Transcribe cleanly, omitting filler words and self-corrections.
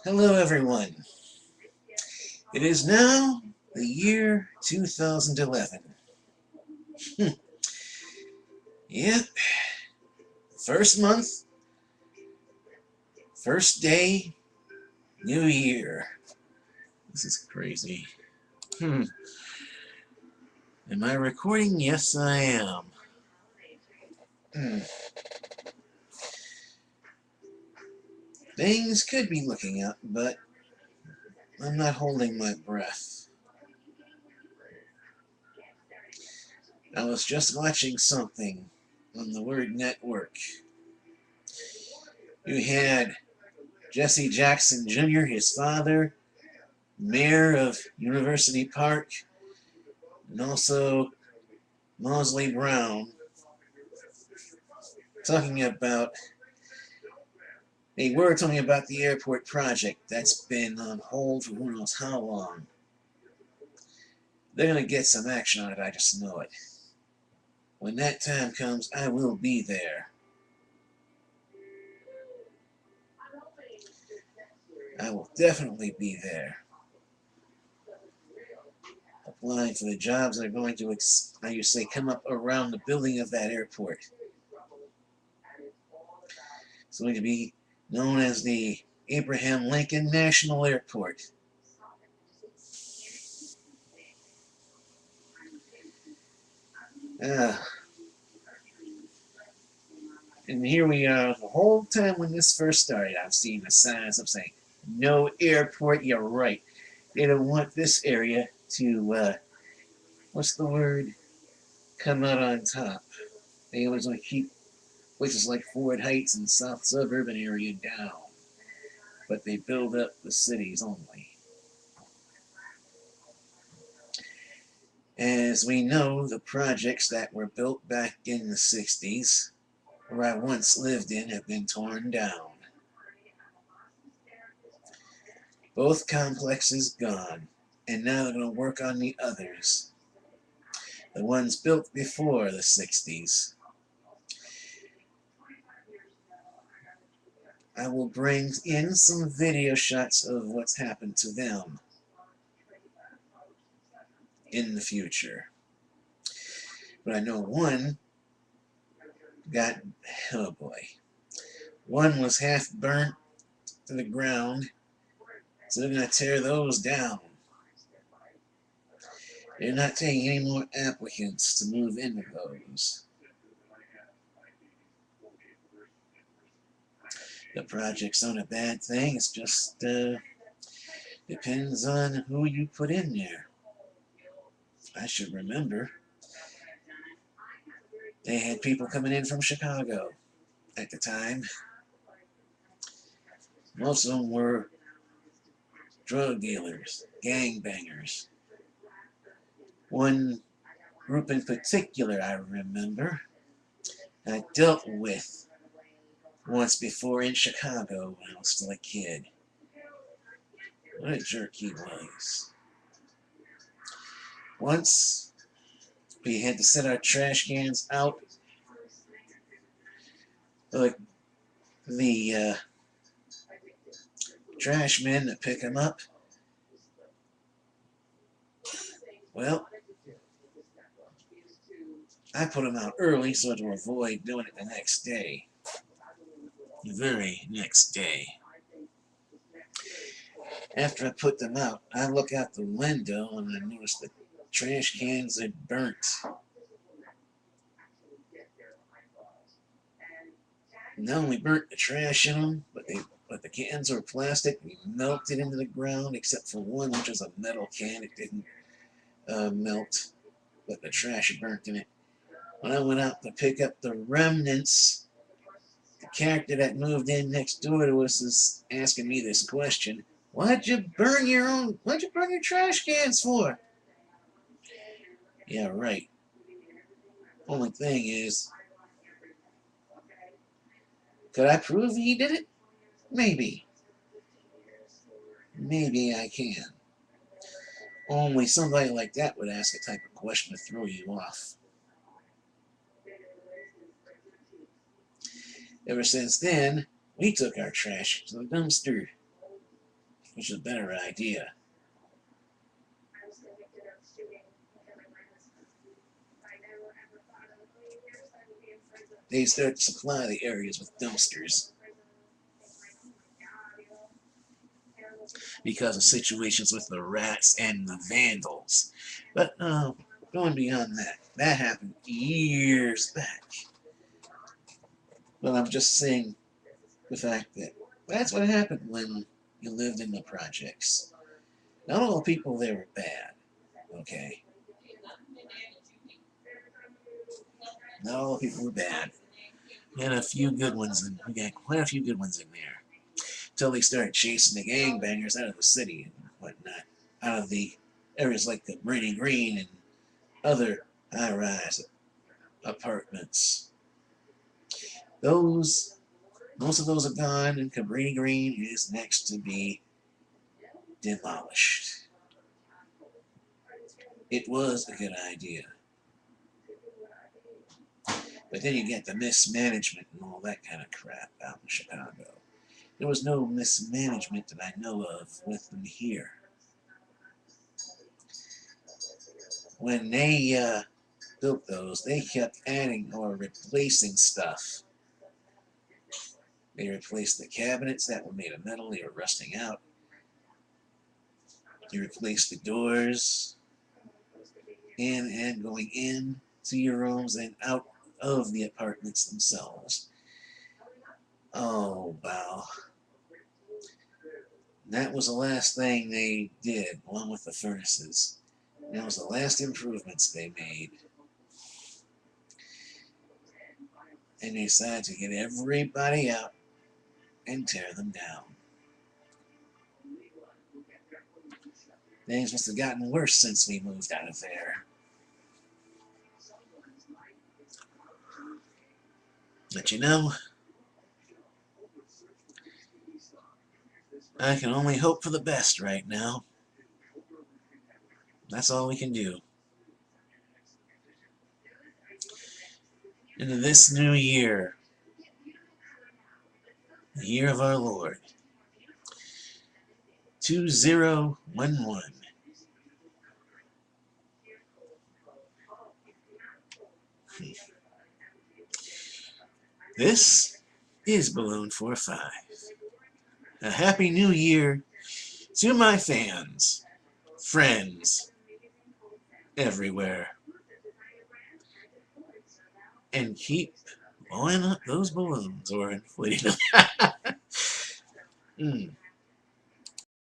Hello everyone. It is now the year 2011. Yep. First month, first day, new year. This is crazy. Am I recording? Yes, I am. Things could be looking up, but I'm not holding my breath. I was just watching something on the Word Network. You had Jesse Jackson Jr., his father, mayor of University Park, and also Mosley Brown, talking about the airport project that's been on hold for who knows how long. They're going to get some action on it, I just know it. When that time comes, I will be there. I will definitely be there. Applying for the jobs that are going to, come up around the building of that airport. It's going to be known as the Abraham Lincoln National Airport. And here we are, the whole time when this first started, I've seen the signs up saying, no airport, you're right. They don't want this area to, what's the word, come out on top. They always want to keep places like Ford Heights and South Suburban area down. But they build up the cities only. As we know, the projects that were built back in the 60s, where I once lived in, have been torn down. Both complexes gone, and now they're going to work on the others. The ones built before the 60s. I will bring in some video shots of what's happened to them in the future. But I know one got, oh boy, one was half burnt to the ground, so they're going to tear those down. They're not taking any more applicants to move into those. The project's not a bad thing, it's just depends on who you put in there. I should remember. They had people coming in from Chicago at the time. Most of them were drug dealers, gangbangers. One group in particular I remember I dealt with once before in Chicago when I was still a kid. What a jerk he was. Once we had to set our trash cans out. The trash men to pick them up. Well, I put them out early so to avoid doing it the next day. The very next day. After I put them out, I look out the window and I notice the trash cans had burnt. Not only burnt the trash in them, but the cans were plastic. We melted into the ground, except for one, which was a metal can. It didn't melt, but the trash had burnt in it. When I went out to pick up the remnants, the character that moved in next door to us is asking me this question: What'd you burn your trash cans for? Yeah, right. Only thing is, could I prove he did it? Maybe. Maybe I can. Only somebody like that would ask a type of question to throw you off. Ever since then, we took our trash to the dumpster. which is a better idea. They start to supply the areas with dumpsters because of situations with the rats and the vandals. But going beyond that, that happened years back. But I'm just saying the fact that that's what happened when you lived in the projects. Not all people there were bad, okay? Not all the people were bad. We had a few good ones, and we got quite a few good ones in there. Until they started chasing the gangbangers out of the city and whatnot, out of the areas like the Cabrini Green and other high-rise apartments. Most of those are gone, and Cabrini Green is next to be demolished. It was a good idea. But then you get the mismanagement and all that kind of crap out in Chicago. There was no mismanagement that I know of with them here. When they built those, they kept adding or replacing stuff. They replaced the cabinets that were made of metal, they were rusting out. They replaced the doors in and going in to your rooms and out of the apartments themselves. Oh, wow. That was the last thing they did, along with the furnaces. That was the last improvements they made. And they decided to get everybody out and tear them down. Things must have gotten worse since we moved out of there. But you know, I can only hope for the best right now. That's all we can do. Into this new year, the year of our Lord, 2011. This is Balloon 45. A happy new year to my fans, friends, everywhere. And keep blowing up those balloons or inflating them.